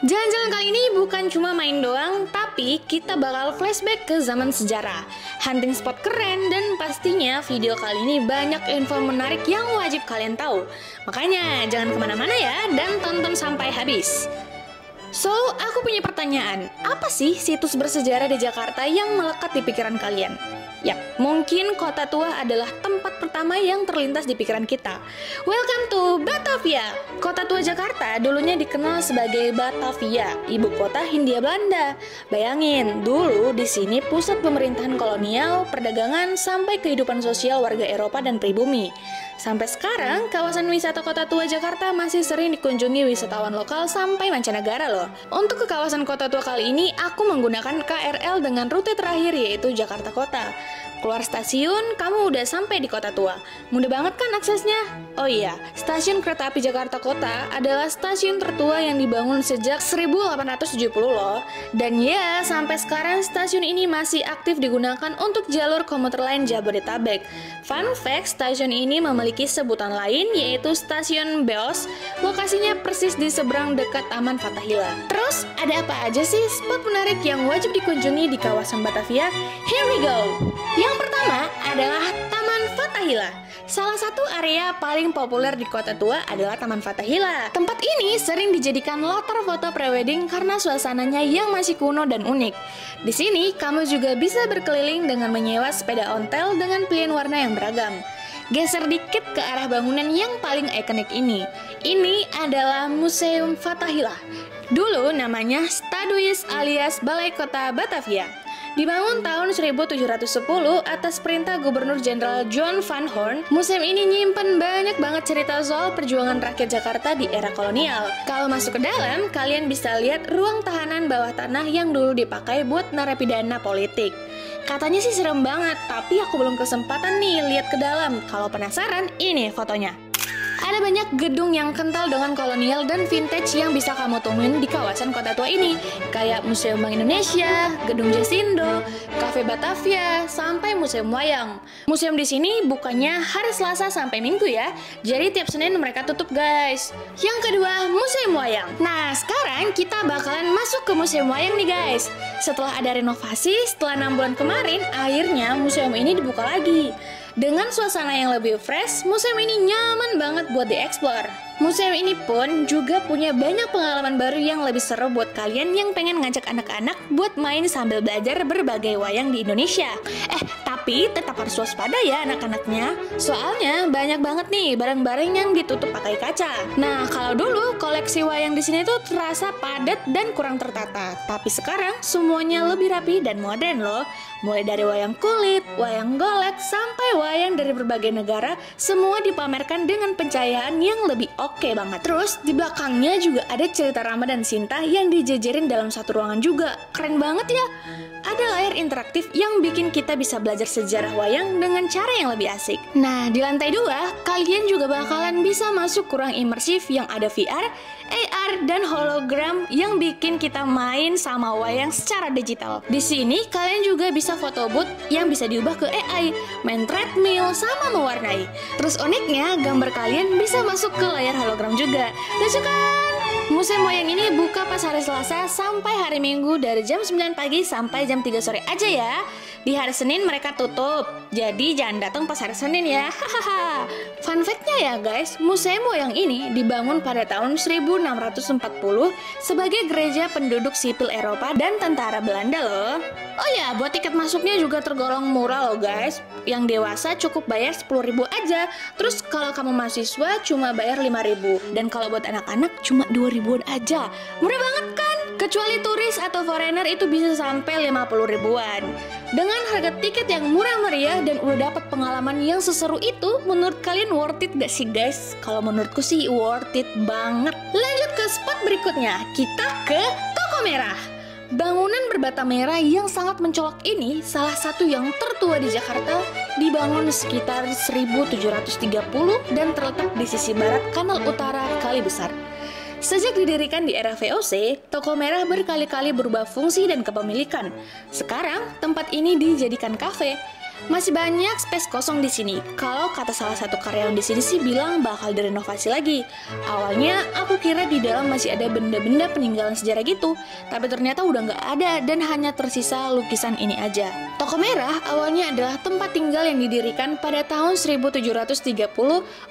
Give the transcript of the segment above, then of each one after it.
Jalan-jalan kali ini bukan cuma main doang, tapi kita bakal flashback ke zaman sejarah, hunting spot keren, dan pastinya video kali ini banyak info menarik yang wajib kalian tahu. Makanya jangan kemana-mana ya, dan tonton sampai habis. So, aku punya pertanyaan, apa sih situs bersejarah di Jakarta yang melekat di pikiran kalian? Yap, mungkin Kota Tua adalah tempat pertama yang terlintas di pikiran kita. Welcome to Batavia. Kota Tua Jakarta dulunya dikenal sebagai Batavia, ibu kota Hindia Belanda. Bayangin, dulu di sini pusat pemerintahan kolonial, perdagangan, sampai kehidupan sosial warga Eropa dan pribumi. Sampai sekarang, kawasan wisata Kota Tua Jakarta masih sering dikunjungi wisatawan lokal sampai mancanegara loh. Untuk ke kawasan Kota Tua kali ini, aku menggunakan KRL dengan rute terakhir yaitu Jakarta Kota. Keluar stasiun, kamu udah sampai di Kota Tua. Mudah banget kan aksesnya? Oh iya, stasiun kereta api Jakarta Kota adalah stasiun tertua yang dibangun sejak 1870 loh. Dan ya, sampai sekarang stasiun ini masih aktif digunakan untuk jalur komuter lain Jabodetabek. Fun fact, stasiun ini memiliki sebutan lain yaitu Stasiun Beos. Lokasinya persis di seberang dekat Taman Fathahillah. Terus, ada apa aja sih spot menarik yang wajib dikunjungi di kawasan Batavia? Here we go! Yang pertama adalah Taman Fathahillah. Salah satu area paling populer di Kota Tua adalah Taman Fathahillah. Tempat ini sering dijadikan latar foto prewedding karena suasananya yang masih kuno dan unik. Di sini, kamu juga bisa berkeliling dengan menyewa sepeda ontel dengan pilihan warna yang beragam. Geser dikit ke arah bangunan yang paling ikonik ini. Ini adalah Museum Fathahillah. Dulu namanya Staduis alias Balai Kota Batavia. Dibangun tahun 1710 atas perintah Gubernur Jenderal John Van Horn, museum ini nyimpen banyak banget cerita soal perjuangan rakyat Jakarta di era kolonial. Kalau masuk ke dalam, kalian bisa lihat ruang tahanan bawah tanah yang dulu dipakai buat narapidana politik. Katanya sih serem banget, tapi aku belum kesempatan nih lihat ke dalam. Kalau penasaran, ini fotonya. Ada banyak gedung yang kental dengan kolonial dan vintage yang bisa kamu temuin di kawasan Kota Tua ini, kayak Museum Bank Indonesia, Gedung Jasindo, Cafe Batavia, sampai Museum Wayang. Museum di sini bukannya hari Selasa sampai Minggu ya, jadi tiap Senin mereka tutup guys. Yang kedua, Museum Wayang. Nah, sekarang kita bakalan masuk ke Museum Wayang nih guys. Setelah ada renovasi, setelah 6 bulan kemarin, akhirnya museum ini dibuka lagi. Dengan suasana yang lebih fresh, museum ini nyaman banget buat dieksplor. Museum ini pun juga punya banyak pengalaman baru yang lebih seru buat kalian yang pengen ngajak anak-anak buat main sambil belajar berbagai wayang di Indonesia. Tapi tetap harus waspada ya anak-anaknya. Soalnya banyak banget nih barang-barang yang ditutup pakai kaca. Nah, kalau dulu koleksi wayang di sini tuh terasa padat dan kurang tertata. Tapi sekarang semuanya lebih rapi dan modern loh. Mulai dari wayang kulit, wayang golek, sampai wayang dari berbagai negara, semua dipamerkan dengan pencahayaan yang lebih oke banget. Terus, di belakangnya juga ada cerita Rama dan Sinta yang dijejerin dalam satu ruangan juga. Keren banget ya! Ada layar interaktif yang bikin kita bisa belajar sejarah wayang dengan cara yang lebih asik. Nah, di lantai 2, kalian juga bakalan bisa masuk ke ruang imersif yang ada VR, AR, dan hologram yang bikin kita main sama wayang secara digital. Di sini, kalian juga bisa foto booth yang bisa diubah ke AI, main treadmill, sama mewarnai. Terus uniknya, gambar kalian bisa masuk ke layar hologram juga. Lucu kan? Museum Wayang ini buka pas hari Selasa sampai hari Minggu dari jam 9 pagi sampai jam 3 sore aja ya. Di hari Senin mereka tutup, jadi jangan datang pas hari Senin ya. Hahaha. Fun fact-nya ya guys, Museum Wayang ini dibangun pada tahun 1640 sebagai gereja penduduk sipil Eropa dan tentara Belanda loh. Oh ya, buat tiket masuknya juga tergolong murah loh guys. Yang dewasa cukup bayar 10.000 aja. Terus kalau kamu mahasiswa cuma bayar 5.000. Dan kalau buat anak-anak cuma 2.000-an aja. Murah banget kan? Kecuali turis atau foreigner itu bisa sampai 50 ribuan. Dengan harga tiket yang murah meriah dan udah dapat pengalaman yang seseru itu, menurut kalian worth it gak sih guys? Kalau menurutku sih worth it banget. Lanjut ke spot berikutnya, kita ke Toko Merah. Bangunan berbata merah yang sangat mencolok ini salah satu yang tertua di Jakarta, dibangun sekitar 1730 dan terletak di sisi barat Kanal Utara Kali Besar. Sejak didirikan di era VOC, Toko Merah berkali-kali berubah fungsi dan kepemilikan. Sekarang, tempat ini dijadikan kafe. Masih banyak space kosong di sini. Kalau kata salah satu karyawan di sini sih bilang bakal direnovasi lagi. Awalnya aku kira di dalam masih ada benda-benda peninggalan sejarah gitu, tapi ternyata udah nggak ada dan hanya tersisa lukisan ini aja. Toko Merah awalnya adalah tempat tinggal yang didirikan pada tahun 1730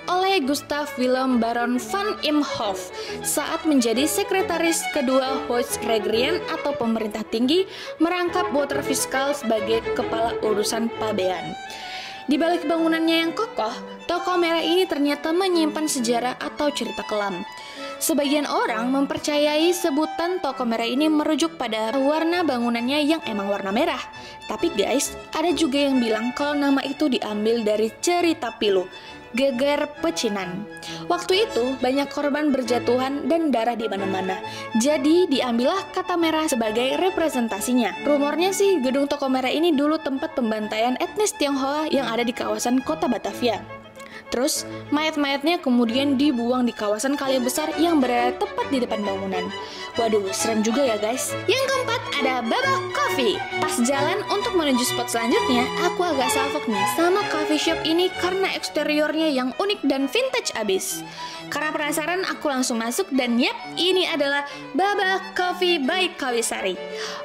oleh Gustav Willem Baron van Imhoff saat menjadi sekretaris kedua Hoogstregeren atau pemerintah tinggi merangkap Waterfiscal sebagai kepala urusan pabean. Di balik bangunannya yang kokoh, Toko Merah ini ternyata menyimpan sejarah atau cerita kelam. Sebagian orang mempercayai sebutan Toko Merah ini merujuk pada warna bangunannya yang emang warna merah. Tapi guys, ada juga yang bilang kalau nama itu diambil dari cerita Pilu, Geger Pecinan. Waktu itu banyak korban berjatuhan dan darah di mana-mana. Jadi diambillah kata merah sebagai representasinya. Rumornya sih gedung Toko Merah ini dulu tempat pembantaian etnis Tionghoa yang ada di kawasan kota Batavia. Terus, mayat-mayatnya kemudian dibuang di kawasan kali besar yang berada tepat di depan bangunan. Waduh, serem juga ya guys. Yang keempat ada Baba Coffee. Pas jalan untuk menuju spot selanjutnya, aku agak salfok nih sama coffee shop ini karena eksteriornya yang unik dan vintage abis. Karena penasaran, aku langsung masuk dan yap, ini adalah Baba Coffee by Kawisari.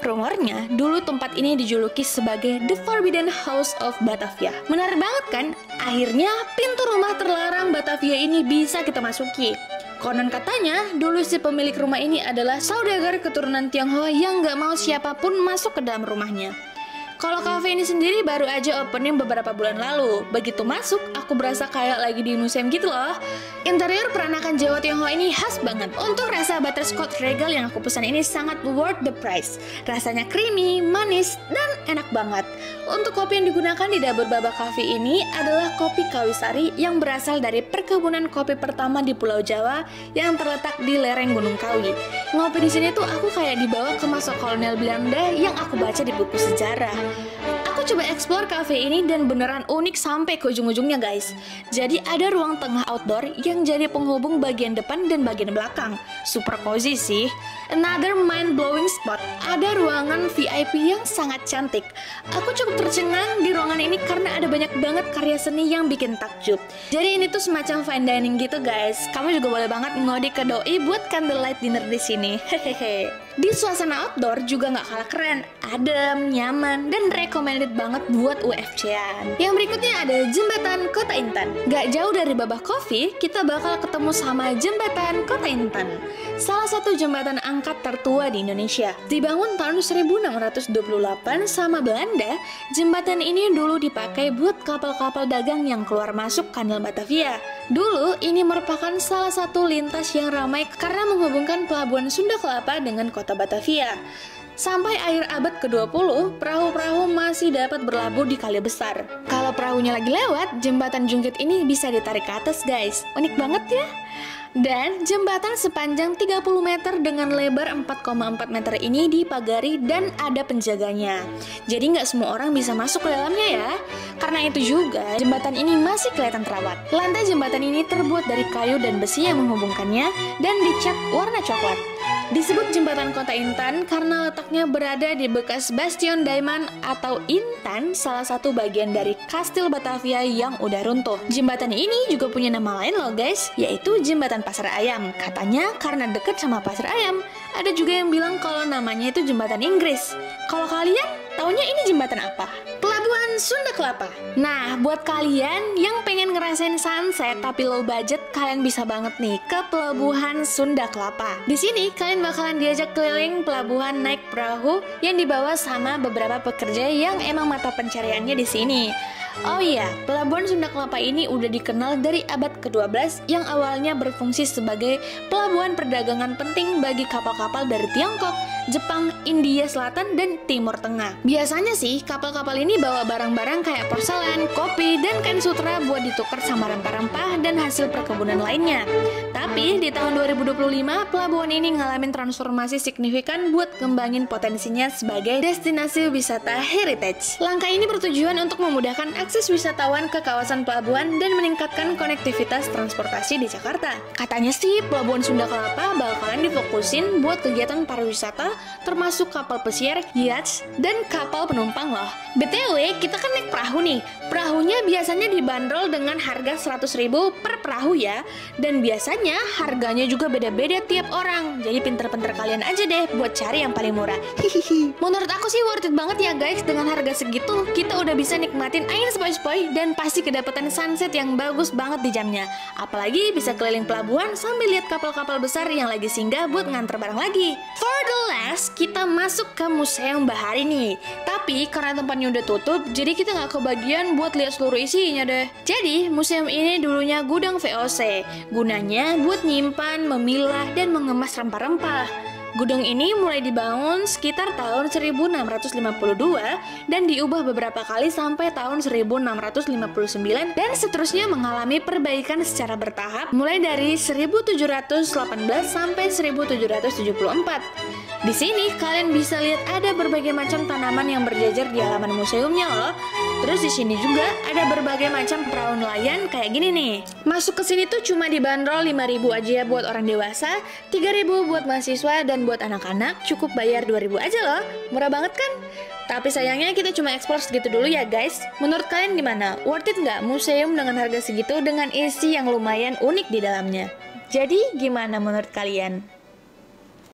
Rumornya, dulu tempat ini dijuluki sebagai The Forbidden House of Batavia. Benar banget kan? Akhirnya, pintu rumah terlarang Batavia ini bisa kita masuki. Konon katanya, dulu si pemilik rumah ini adalah saudagar keturunan Tionghoa yang gak mau siapapun masuk ke dalam rumahnya. Kalau kafe ini sendiri baru aja opening beberapa bulan lalu. Begitu masuk, aku berasa kayak lagi di museum gitu loh. Interior peranakan Jawa Tionghoa ini khas banget. Untuk rasa butterscotch regal yang aku pesan ini sangat worth the price. Rasanya creamy, manis, dan enak banget. Untuk kopi yang digunakan di dapur Baba Coffee ini adalah kopi Kawisari yang berasal dari perkebunan kopi pertama di Pulau Jawa yang terletak di lereng Gunung Kawi. Ngopi di sini tuh aku kayak dibawa ke masa kolonial Belanda yang aku baca di buku sejarah. Aku coba explore cafe ini dan beneran unik sampai ke ujung-ujungnya guys. Jadi ada ruang tengah outdoor yang jadi penghubung bagian depan dan bagian belakang. Super cozy sih. Another mind-blowing spot, ada ruangan VIP yang sangat cantik. Aku cukup tercengang di ruangan ini karena ada banyak banget karya seni yang bikin takjub. Jadi ini tuh semacam fine dining gitu guys. Kamu juga boleh banget ngodi ke doi buat candlelight dinner di sini. Hehehe. Di suasana outdoor juga nggak kalah keren, adem, nyaman, dan recommended banget buat UFC-an. Yang berikutnya ada Jembatan Kota Intan. Gak jauh dari Baba Coffee, kita bakal ketemu sama Jembatan Kota Intan, salah satu jembatan angkat tertua di Indonesia. Dibangun tahun 1628 sama Belanda, jembatan ini dulu dipakai buat kapal-kapal dagang yang keluar masuk Kanal Batavia. Dulu, ini merupakan salah satu lintas yang ramai karena menghubungkan pelabuhan Sunda Kelapa dengan kota Batavia. Sampai akhir abad ke-20, perahu-perahu masih dapat berlabuh di Kali Besar. Kalau perahunya lagi lewat, jembatan jungkit ini bisa ditarik ke atas guys. Unik banget ya? Dan jembatan sepanjang 30 meter dengan lebar 4,4 meter ini dipagari dan ada penjaganya. Jadi nggak semua orang bisa masuk ke dalamnya ya. Karena itu juga jembatan ini masih kelihatan terawat. Lantai jembatan ini terbuat dari kayu dan besi yang menghubungkannya dan dicat warna coklat. Disebut Jembatan Kota Intan karena letaknya berada di bekas Bastion Daiman atau Intan, salah satu bagian dari Kastil Batavia yang udah runtuh. Jembatan ini juga punya nama lain loh guys, yaitu Jembatan Pasar Ayam. Katanya karena deket sama Pasar Ayam. Ada juga yang bilang kalau namanya itu Jembatan Inggris. Kalau kalian taunya ini jembatan apa? Pelabuhan Sunda Kelapa. Nah, buat kalian yang pengen ngerasain sunset tapi low budget, kalian bisa banget nih ke Pelabuhan Sunda Kelapa. Di sini kalian bakalan diajak keliling pelabuhan naik perahu yang dibawa sama beberapa pekerja yang emang mata pencariannya di sini. Oh iya, Pelabuhan Sunda Kelapa ini udah dikenal dari abad ke-12 yang awalnya berfungsi sebagai pelabuhan perdagangan penting bagi kapal-kapal dari Tiongkok, Jepang, India Selatan, dan Timur Tengah. Biasanya sih, kapal-kapal ini bawa barang-barang kayak porselen, kopi, dan kain sutra buat ditukar sama rempah-rempah dan hasil perkebunan lainnya. Tapi di tahun 2025, pelabuhan ini ngalamin transformasi signifikan buat ngembangin potensinya sebagai destinasi wisata heritage. Langkah ini bertujuan untuk memudahkan akses wisatawan ke kawasan pelabuhan dan meningkatkan konektivitas transportasi di Jakarta. Katanya sih, Pelabuhan Sunda Kelapa bakalan difokusin buat kegiatan pariwisata, termasuk kapal pesiar, yachts, dan kapal penumpang loh. BTW, kita kan naik perahu nih. Perahunya biasanya dibanderol dengan harga 100.000 per perahu ya. Dan biasanya harganya juga beda-beda tiap orang. Jadi pinter-pinter kalian aja deh buat cari yang paling murah. Hihihi. Menurut aku sih worth it banget ya guys. Dengan harga segitu kita udah bisa nikmatin angin sepoi-sepoi dan pasti kedapatan sunset yang bagus banget di jamnya. Apalagi bisa keliling pelabuhan sambil lihat kapal-kapal besar yang lagi singgah buat nganter barang lagi. For the last, kita masuk ke Museum Bahari nih. Tapi karena tempatnya udah tutup, jadi kita nggak kebagian buat lihat seluruh isinya deh. Jadi museum ini dulunya gudang VOC. Gunanya buat nyimpan, memilah, dan mengemas rempah-rempah. Gudang ini mulai dibangun sekitar tahun 1652 dan diubah beberapa kali sampai tahun 1659 dan seterusnya mengalami perbaikan secara bertahap mulai dari 1718 sampai 1774. Di sini kalian bisa lihat ada berbagai macam tanaman yang berjajar di halaman museumnya loh. Terus di sini juga ada berbagai macam perahu nelayan kayak gini nih. Masuk ke sini tuh cuma dibanderol 5.000 aja buat orang dewasa, 3.000 buat mahasiswa, dan buat anak-anak cukup bayar 2.000 aja loh. Murah banget kan? Tapi sayangnya kita cuma explore segitu dulu ya guys. Menurut kalian gimana? Worth it nggak museum dengan harga segitu dengan isi yang lumayan unik di dalamnya? Jadi gimana menurut kalian?